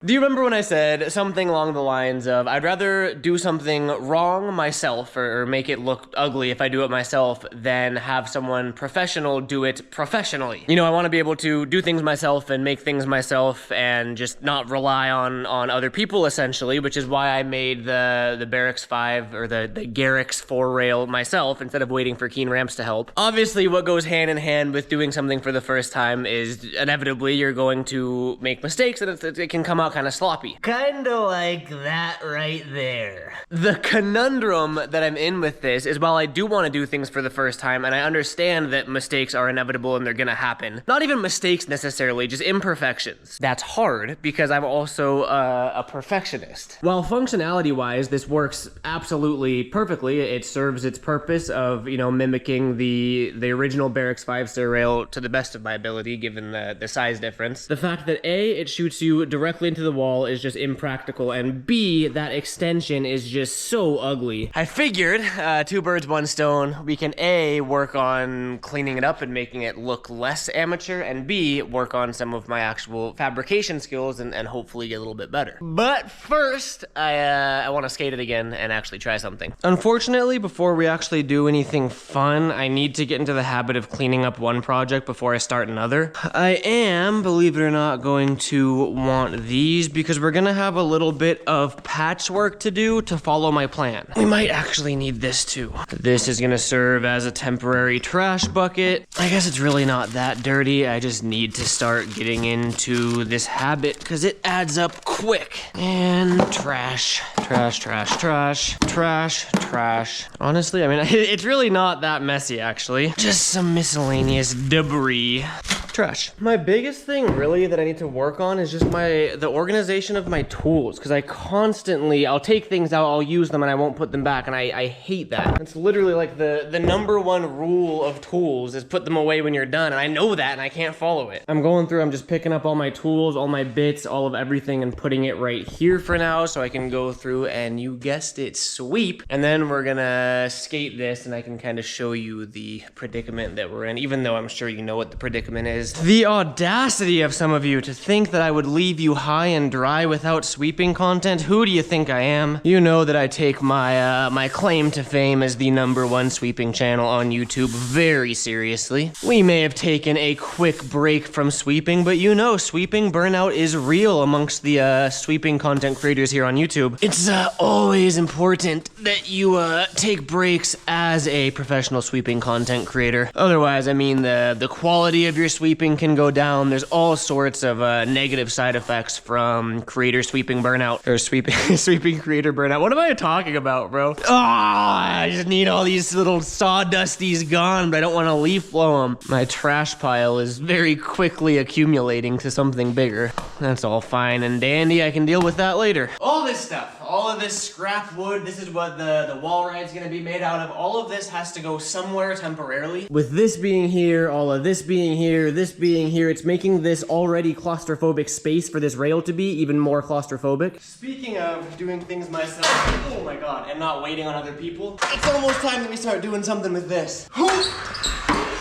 Do you remember when I said something along the lines of, I'd rather do something wrong myself or make it look ugly if I do it myself than have someone professional do it professionally? You know, I want to be able to do things myself and make things myself and just not rely on other people, essentially, which is why I made the Berrics 5 or the Garrett 4 rail myself instead of waiting for Keen Ramps to help. Obviously, what goes hand in hand with doing something for the first time is inevitably you're going to make mistakes and it can come out kind of sloppy. Kinda like that right there. The conundrum that I'm in with this is while I do want to do things for the first time and I understand that mistakes are inevitable and they're gonna happen, not even mistakes necessarily, just imperfections. That's hard because I'm also a perfectionist. While functionality wise this works absolutely perfectly, it serves its purpose of, you know, mimicking the original Berrics 5-stair rail to the best of my ability given the size difference. The fact that A, it shoots you directly into the wall is just impractical, and B, that extension is just so ugly. I figured, two birds, one stone, we can A, work on cleaning it up and making it look less amateur, and B, work on some of my actual fabrication skills and hopefully get a little bit better. But first, I want to skate it again and actually try something. Unfortunately, before we actually do anything fun, I need to get into the habit of cleaning up one project before I start another. I am, believe it or not, going to want these because we're gonna have a little bit of patchwork to do to follow my plan. We might actually need this too. This is gonna serve as a temporary trash bucket. I guess it's really not that dirty. I just need to start getting into this habit because it adds up quick. And trash, trash, trash, trash, trash, trash. Honestly, I mean, it's really not that messy actually. Just some miscellaneous debris. Trash. My biggest thing really that I need to work on is just the organization of my tools, because I'll take things out, I'll use them and I won't put them back, and I hate that. It's literally like the number one rule of tools is put them away when you're done, and I know that and I can't follow it. I'm just picking up all my tools, all my bits, all of everything and putting it right here for now so I can go through and, you guessed it, sweep. And then we're gonna skate this and I can kind of show you the predicament that we're in, even though I'm sure you know what the predicament is. The audacity of some of you to think that I would leave you high and dry without sweeping content. Who do you think I am? You know that I take my my claim to fame as the #1 sweeping channel on YouTube very seriously. We may have taken a quick break from sweeping, but you know sweeping burnout is real amongst the sweeping content creators here on YouTube. It's always important that you take breaks as a professional sweeping content creator. Otherwise, I mean, the quality of your sweeping can go down. There's all sorts of negative side effects from creator sweeping burnout, or sweeping creator burnout. What am I talking about, bro? I just need all these little sawdusties gone, but I don't want to leaf blow them. My trash pile is very quickly accumulating to something bigger. That's all fine and dandy. I can deal with that later. All this stuff, all of this scrap wood, this is what the wall ride's gonna be made out of. All of this has to go somewhere temporarily. With this being here, all of this being here, this being here, it's making this already claustrophobic space for this rail to be even more claustrophobic. Speaking of doing things myself, oh my god, and not waiting on other people, it's almost time that we start doing something with this.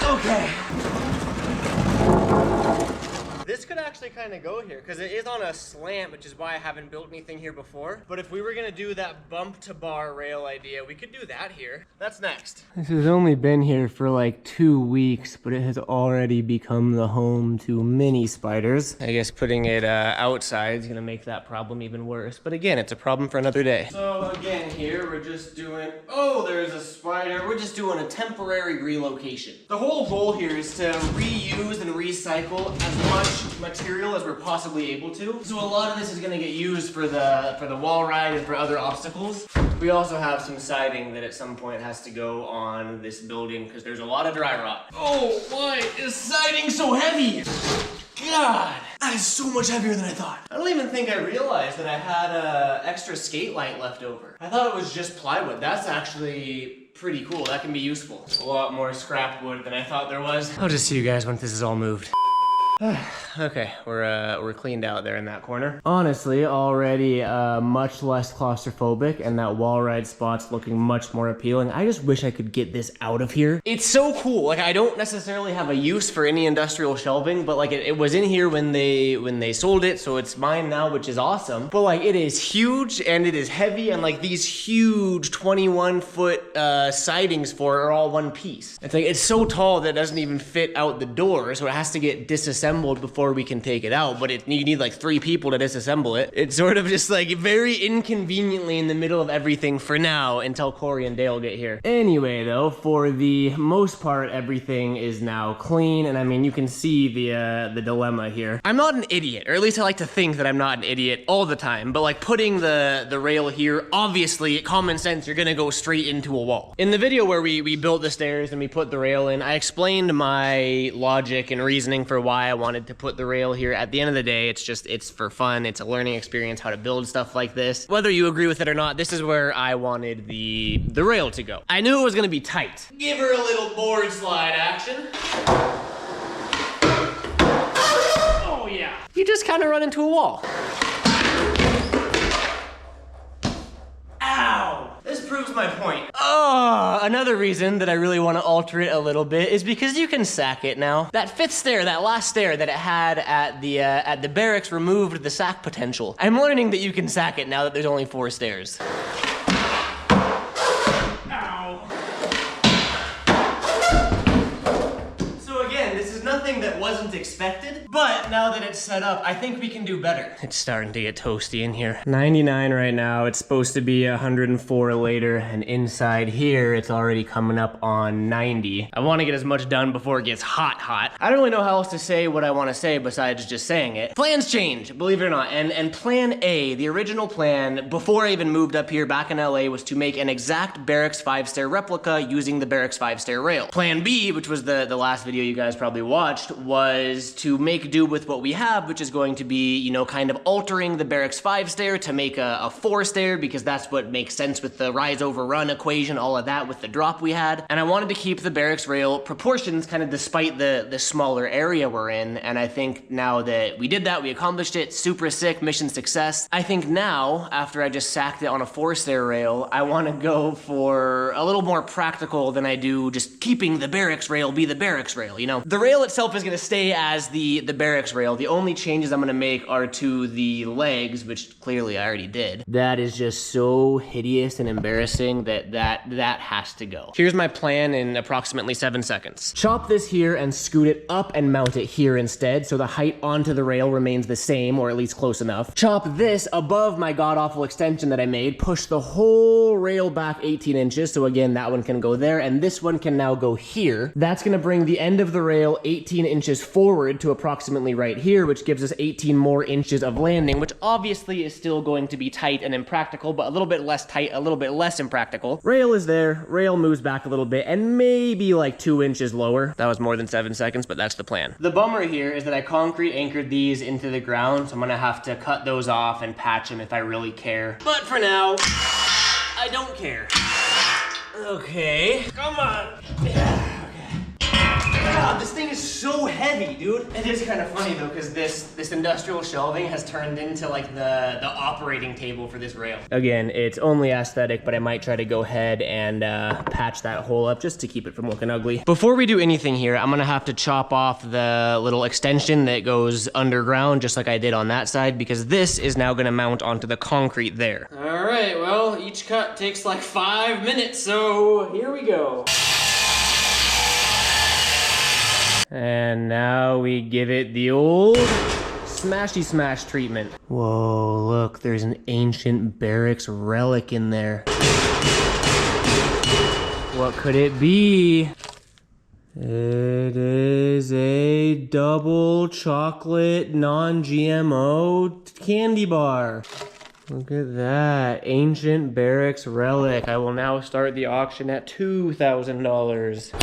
Okay. This could actually kind of go here because it is on a slant, which is why I haven't built anything here before. But if we were gonna do that bump to bar rail idea, we could do that here. That's next. This has only been here for like 2 weeks, but it has already become the home to many spiders. I guess putting it outside is gonna make that problem even worse. But again, it's a problem for another day. So again, here we're just doing, oh, there's a spider. We're just doing a temporary relocation. The whole goal here is to reuse and recycle as much material as we're possibly able to. So a lot of this is going to get used for the wall ride and for other obstacles. We also have some siding that at some point has to go on this building because there's a lot of dry rot. Oh, why is siding so heavy? God, that is so much heavier than I thought. I don't even think I realized that I had extra skate light left over. I thought it was just plywood. That's actually pretty cool. That can be useful. A lot more scrap wood than I thought there was. I'll just see you guys once this is all moved. Okay, we're cleaned out there in that corner. Honestly, already much less claustrophobic, and that wall ride spot's looking much more appealing. I just wish I could get this out of here. It's so cool. Like, I don't necessarily have a use for any industrial shelving, but like it was in here when they sold it, so it's mine now, which is awesome. But like, it is huge and it is heavy, and like these huge 21-foot sidings for it are all one piece. It's like, it's so tall that it doesn't even fit out the door, so it has to get disassembled before we can take it out, but you need like 3 people to disassemble it. It's sort of just like very inconveniently in the middle of everything for now until Corey and Dale get here. Anyway though, for the most part, everything is now clean, and I mean, you can see the dilemma here. I'm not an idiot, or at least I like to think that I'm not an idiot all the time, but like putting the rail here, obviously, common sense, you're gonna go straight into a wall. In the video where we built the stairs and we put the rail in, I explained my logic and reasoning for why I wanted to put the rail here. At the end of the day, it's for fun. It's a learning experience how to build stuff like this. Whether you agree with it or not, this is where I wanted the rail to go. I knew it was gonna be tight. Give her a little board slide action. Oh yeah. You just kind of run into a wall. Ow! This proves my point. Oh, another reason that I really want to alter it a little bit is because you can sack it now. That 5th stair, that last stair that it had at the Berrics removed the sack potential. I'm learning that you can sack it now that there's only 4 stairs. That wasn't expected, but now that it's set up, I think we can do better. It's starting to get toasty in here. 99 right now. It's supposed to be 104 later, and inside here, it's already coming up on 90. I want to get as much done before it gets hot. I don't really know how else to say what I want to say besides just saying it. Plans change, believe it or not, and plan A, the original plan, before I even moved up here back in LA, was to make an exact Berrics 5-stair replica using the Berrics 5-stair rail. Plan B, which was the last video you guys probably watched, was to make do with what we have, which is going to be, you know, kind of altering the Berrics 5-stair to make a 4-stair, because that's what makes sense with the rise over run equation, all of that with the drop we had. And I wanted to keep the Berrics rail proportions kind of despite the smaller area we're in, and I think now that we did that, we accomplished it, super sick, mission success. I think now, after I just sacked it on a 4-stair rail, I want to go for a little more practical than I do just keeping the Berrics rail be the Berrics rail, you know? The rail itself is going to stay as the Berrics rail. The only changes I'm going to make are to the legs, which clearly I already did. That is just so hideous and embarrassing that has to go. Here's my plan in approximately 7 seconds. Chop this here and scoot it up and mount it here instead, so the height onto the rail remains the same, or at least close enough. Chop this above my god-awful extension that I made, push the whole rail back 18 inches, so again, that one can go there, and this one can now go here. That's gonna bring the end of the rail 18 inches forward to approximately right here, which gives us 18 more inches of landing, which obviously is still going to be tight and impractical, but a little bit less tight, a little bit less impractical. Rail is there, rail moves back a little bit, and maybe like 2 inches lower. That was more than 7 seconds, but that's the plan. The bummer here is that I concrete anchored these into the ground, so I'm gonna have to cut those off and patch them if I really care. But for now, I don't care. Okay, come on. Yeah. God, this thing is so heavy, dude. It is kind of funny though, because this industrial shelving has turned into like the operating table for this rail. Again, it's only aesthetic, but I might try to go ahead and patch that hole up just to keep it from looking ugly. Before we do anything here, I'm gonna have to chop off the little extension that goes underground, just like I did on that side, because this is now gonna mount onto the concrete there. All right, well, each cut takes like 5 minutes, so here we go. And now we give it the old smashy smash treatment. Whoa, look, there's an ancient Berrics relic in there. What could it be? It is a double chocolate non-GMO candy bar. Look at that, ancient Berrics relic. I will now start the auction at $2,000.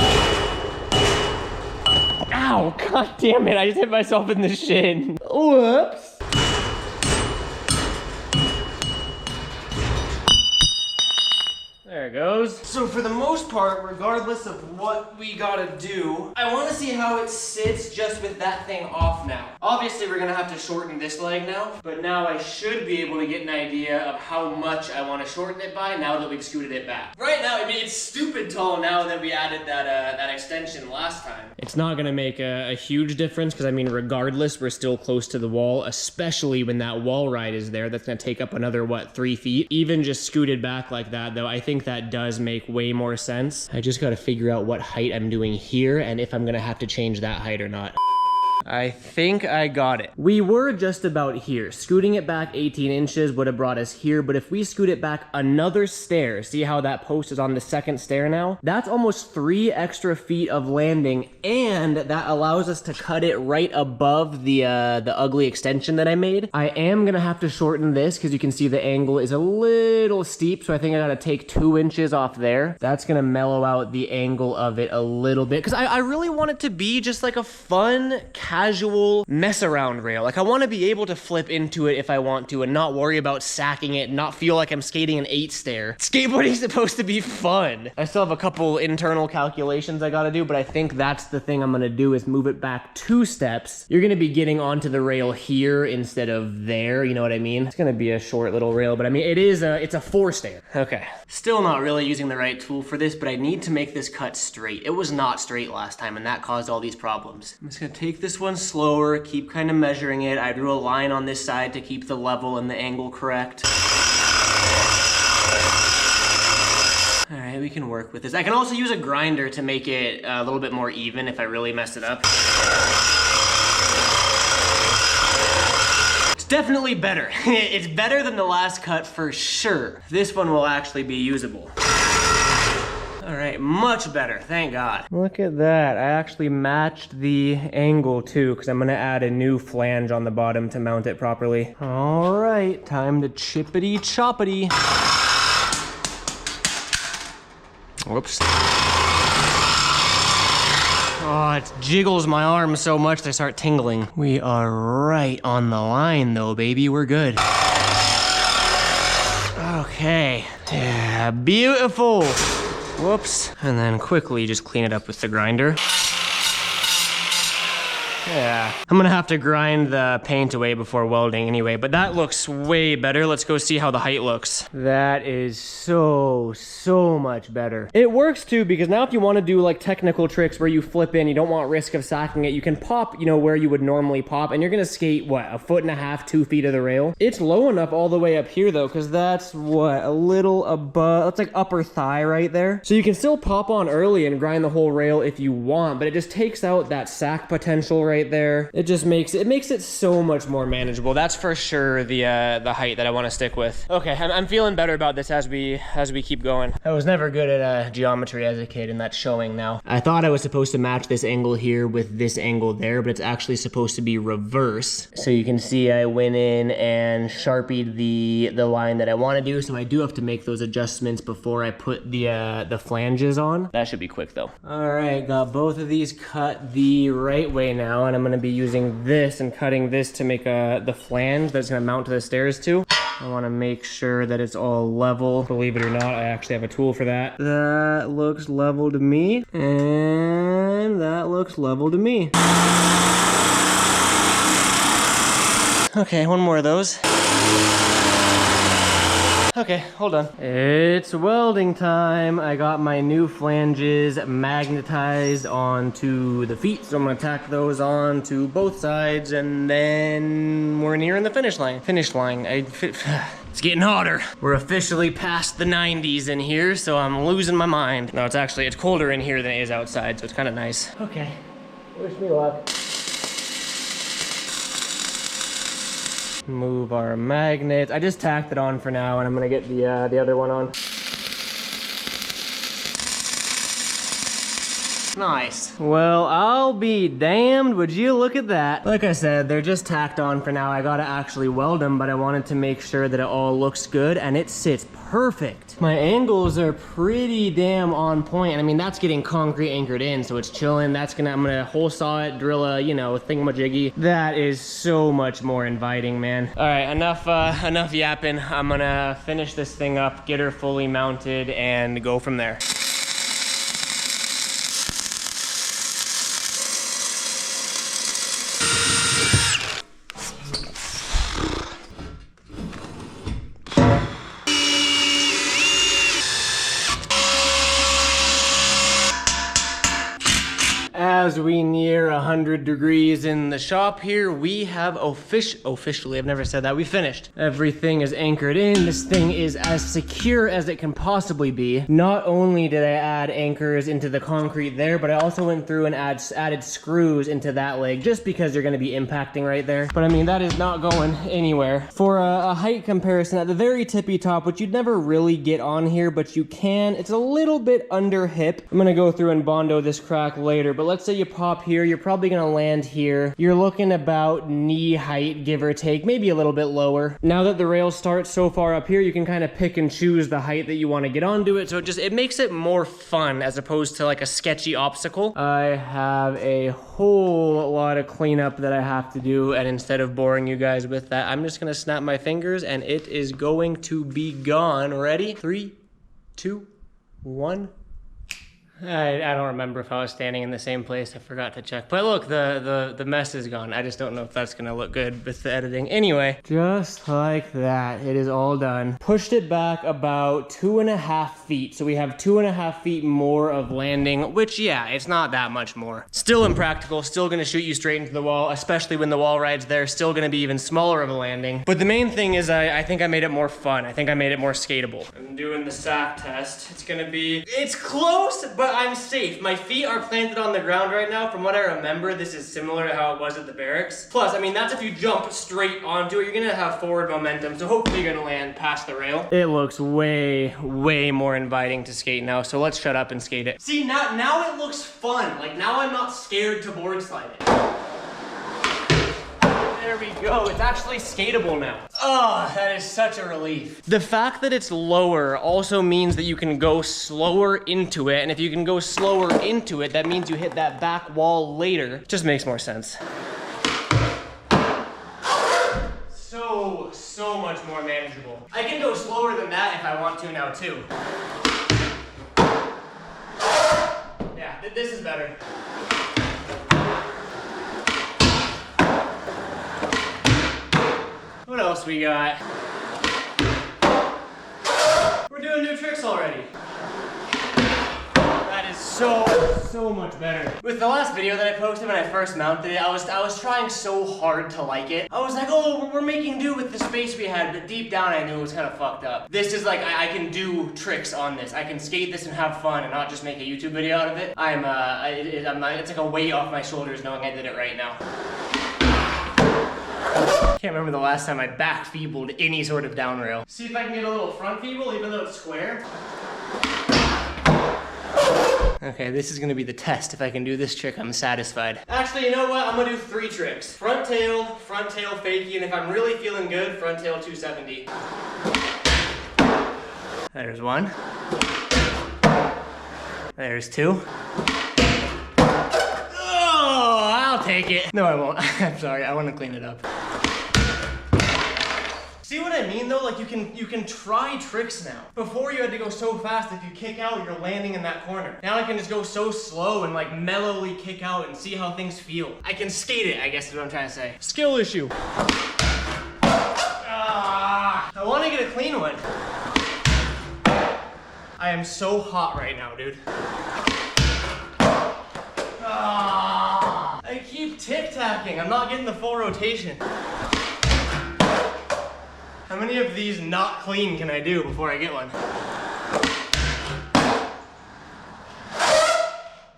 Ow, god damn it, I just hit myself in the shin. Whoops. There There it goes. So for the most part, regardless of what we gotta do, I wanna see how it sits just with that thing off now. Obviously, we're gonna have to shorten this leg now, but now I should be able to get an idea of how much I wanna shorten it by now that we've scooted it back. Right now, I mean, it's stupid tall now that we added that extension last time. It's not gonna make a huge difference, because I mean, regardless, we're still close to the wall, especially when that wall ride is there. That's gonna take up another, what, 3 feet? Even just scooted back like that, though, I think that does make way more sense. I just gotta figure out what height I'm doing here and if I'm gonna have to change that height or not. I think I got it. We were just about here. Scooting it back 18 inches would have brought us here, but if we scoot it back another stair, see how that post is on the second stair now? That's almost 3 extra feet of landing, and that allows us to cut it right above the ugly extension that I made. I am gonna have to shorten this because you can see the angle is a little steep, so I think I gotta take 2 inches off there. That's gonna mellow out the angle of it a little bit, because I really want it to be just like a fun, casual mess around rail. Like, I want to be able to flip into it if I want to and not worry about sacking it, not feel like I'm skating an 8 stair. Skateboarding's supposed to be fun. I still have a couple internal calculations I gotta do, but I think that's the thing I'm gonna do is move it back 2 steps. You're gonna be getting onto the rail here instead of there, you know what I mean? It's gonna be a short little rail, but I mean, it's a 4 stair. Okay. Still not really using the right tool for this, but I need to make this cut straight. It was not straight last time, and that caused all these problems. I'm just gonna take this one slower, keep kind of measuring it. I drew a line on this side to keep the level and the angle correct. All right, we can work with this. I can also use a grinder to make it a little bit more even if I really mess it up. It's definitely better. It's better than the last cut for sure. This one will actually be usable. All right, much better, thank God. Look at that, I actually matched the angle too, because I'm gonna add a new flange on the bottom to mount it properly. All right, time to chippity choppity. Whoops. Oh, it jiggles my arms so much they start tingling. We are right on the line though, baby, we're good. Okay, yeah, beautiful. Whoops. And then quickly just clean it up with the grinder. Yeah. I'm gonna have to grind the paint away before welding anyway, but that looks way better. Let's go see how the height looks. That is so much better. It works too, because now if you want to do like technical tricks where you flip in, you don't want risk of sacking it, you can pop, you know, where you would normally pop, and you're gonna skate, what, 1.5 feet, 2 feet of the rail? It's low enough all the way up here though, because that's, what, a little above, that's like upper thigh right there. So you can still pop on early and grind the whole rail if you want, but it just takes out that sack potential right there. It just makes it so much more manageable. That's for sure the height that I want to stick with. Okay, I'm feeling better about this as we keep going. I was never good at geometry as a kid, and that's showing now. I thought I was supposed to match this angle here with this angle there, but it's actually supposed to be reverse. So you can see I went in and sharpied the line that I want to do, so I do have to make those adjustments before I put the flanges on. That should be quick though. All right, got both of these cut the right way now, and I'm gonna be using this and cutting this to make the flange that's gonna mount to the stairs too. I wanna make sure that it's all level. Believe it or not, I actually have a tool for that. That looks level to me, and that looks level to me. Okay, one more of those. Okay, hold on. It's welding time. I got my new flanges magnetized onto the feet, so I'm gonna tack those on to both sides, and then we're nearing the finish line. It's getting hotter. We're officially past the 90s in here, so I'm losing my mind. No, it's colder in here than it is outside, so it's kind of nice. Okay, wish me luck. Move our magnets. I just tacked it on for now, and I'm gonna get the other one on. Nice. Well, I'll be damned. Would you look at that? Like I said, they're just tacked on for now. I gotta actually weld them, but I wanted to make sure that it all looks good, and it sits perfect. My angles are pretty damn on point. And I mean, that's getting concrete anchored in, so it's chilling. I'm gonna hole saw it, drill a, you know, thingamajiggy. That is so much more inviting, man. All right, enough yapping. I'm gonna finish this thing up, get her fully mounted, and go from there. As we near 100 degrees in the shop here, we have officially, I've never said that, we finished. Everything is anchored in. This thing is as secure as it can possibly be. Not only did I add anchors into the concrete there, but I also went through and added screws into that leg, just because you're gonna be impacting right there. But I mean, that is not going anywhere. For a height comparison, at the very tippy top, which you'd never really get on here, but you can, it's a little bit under hip. I'm gonna go through and bondo this crack later, but let's say you pop here, you're probably gonna land here. You're looking about knee height, give or take, maybe a little bit lower. Now that the rail starts so far up here, you can kind of pick and choose the height that you want to get onto it, so it makes it more fun as opposed to like a sketchy obstacle. I have a whole lot of cleanup that I have to do, and instead of boring you guys with that, I'm just gonna snap my fingers and it is going to be gone. Ready? 3, 2, 1. I don't remember if I was standing in the same place. I forgot to check. But look, the mess is gone. I just don't know if that's gonna look good with the editing. Anyway, just like that, it is all done. Pushed it back about 2.5 feet. So we have 2.5 feet more of landing, which yeah, it's not that much more. Still impractical, still gonna shoot you straight into the wall, especially when the wall ride's there. Still gonna be even smaller of a landing. But the main thing is I think I made it more fun. I think I made it more skatable. I'm doing the sack test. It's close, but I'm safe. My feet are planted on the ground right now. From what I remember, this is similar to how it was at the Berrics. Plus, I mean, that's if you jump straight onto it, you're gonna have forward momentum, so hopefully you're gonna land past the rail. It looks way, way more inviting to skate now, so let's shut up and skate it. See, now it looks fun. Like, now I'm not scared to board slide it. There we go, it's actually skatable now. Oh, that is such a relief. The fact that it's lower also means that you can go slower into it, and if you can go slower into it, that means you hit that back wall later. Just makes more sense. So much more manageable. I can go slower than that if I want to now too. Yeah, this is better. What else we got? We're doing new tricks already. That is so much better. With the last video that I posted when I first mounted it, I was trying so hard to like it. I was like, oh, we're making do with the space we had, but deep down I knew it was kind of fucked up. This is like, I can do tricks on this. I can skate this and have fun and not just make a YouTube video out of it. It's like a weight off my shoulders knowing I did it right now. Can't remember the last time I back feebled any sort of down rail. See if I can get a little front feeble even though it's square. Okay, this is gonna be the test. If I can do this trick, I'm satisfied. Actually, you know what? I'm gonna do 3 tricks. Front tail fakie, and if I'm really feeling good, front tail 270. There's 1. There's 2. Oh, I'll take it. No, I won't. I'm sorry, I wanna clean it up. See what I mean though? Like you can try tricks now. Before you had to go so fast, if you kick out, you're landing in that corner. Now I can just go so slow and like mellowly kick out and see how things feel. I can skate it, I guess is what I'm trying to say. Skill issue. I want to get a clean one. I am so hot right now, dude. I keep tic-tacking. I'm not getting the full rotation. How many of these not clean can I do before I get one?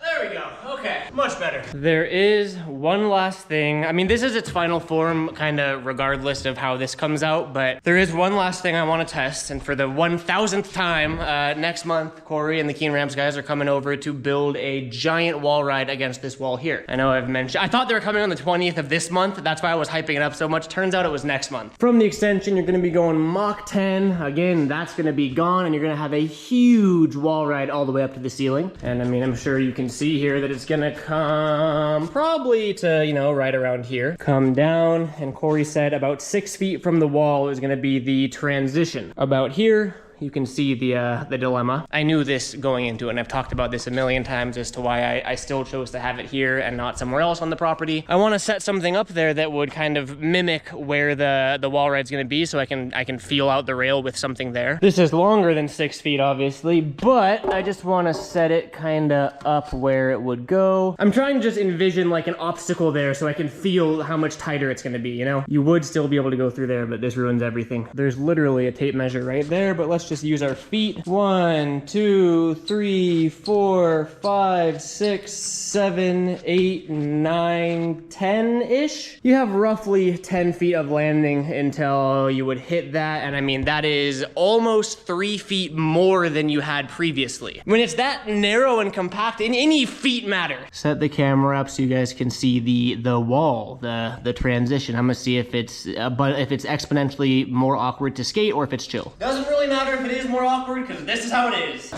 There we go. Okay, much better. There is one last thing. I mean, this is its final form, kind of regardless of how this comes out, but there is one last thing I want to test. And for the 1000th time, next month, Corey and the Keen Rams guys are coming over to build a giant wall ride against this wall here. I know I've mentioned, I thought they were coming on the 20th of this month. That's why I was hyping it up so much. Turns out it was next month. From the extension, you're going to be going Mach 10. Again, that's going to be gone, and you're going to have a huge wall ride all the way up to the ceiling. And I mean, I'm sure you can see here that it's going to come probably to, you know, right around here. Come down, and Corey said about 6 feet from the wall is going to be the transition. About here, you can see the dilemma. I knew this going into it, and I've talked about this a million times as to why I still chose to have it here and not somewhere else on the property. I want to set something up there that would kind of mimic where the wall ride's going to be, so I can feel out the rail with something there. This is longer than 6 feet, obviously, but I just want to set it kind of up where it would go. I'm trying to just envision like an obstacle there so I can feel how much tighter it's going to be, you know? You would still be able to go through there, but this ruins everything. There's literally a tape measure right there, but let's just use our feet. 1, 2, 3, 4, 5, 6, 7, 8, 9, 10-ish. You have roughly 10 feet of landing until you would hit that, and I mean, that is almost 3 feet more than you had previously. When it's that narrow and compact, any feet matter. Set the camera up so you guys can see the wall, the transition. I'm gonna see if it's exponentially more awkward to skate or if it's chill. Doesn't really matter if it is more awkward, because this is how it is.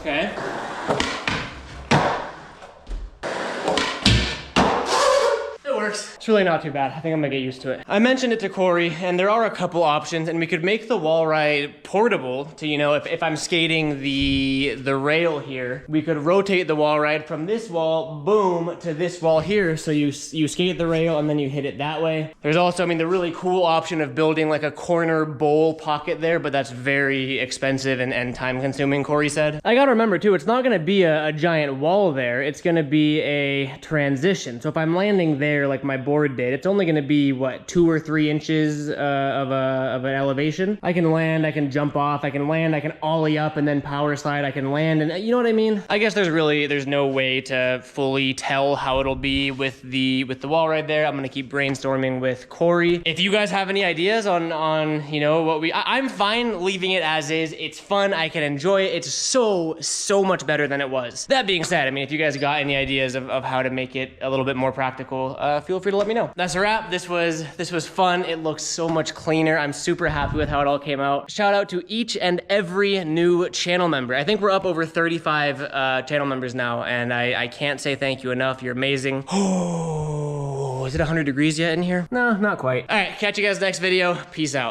Okay. It works. It's really not too bad. I think I'm gonna get used to it. I mentioned it to Corey, and there are a couple options, and we could make the wall ride portable to, you know, if I'm skating the rail here, we could rotate the wall ride from this wall, boom, to this wall here, so you skate the rail and then you hit it that way. There's also, I mean, the really cool option of building like a corner bowl pocket there, but that's very expensive and time consuming, Corey said. I gotta remember too, it's not gonna be a giant wall there, it's gonna be a transition. So if I'm landing there like my board did, it's only gonna be, what, 2 or 3 inches of an elevation. I can land, I can jump off, I can land, I can ollie up and then power slide, I can land, and you know what I mean? I guess there's no way to fully tell how it'll be with the wall ride there. I'm gonna keep brainstorming with Corey. If you guys have any ideas on you know, what I'm fine leaving it as is. It's fun, I can enjoy it. It's so much better than it was. That being said, I mean, if you guys got any ideas of how to make it a little bit more practical, feel free to let me know. That's a wrap. This was fun. It looks so much cleaner. I'm super happy with how it all came out. Shout out to each and every new channel member. I think we're up over 35 channel members now, and I can't say thank you enough. You're amazing. Oh, is it 100 degrees yet in here? No, not quite. All right, catch you guys next video. Peace out.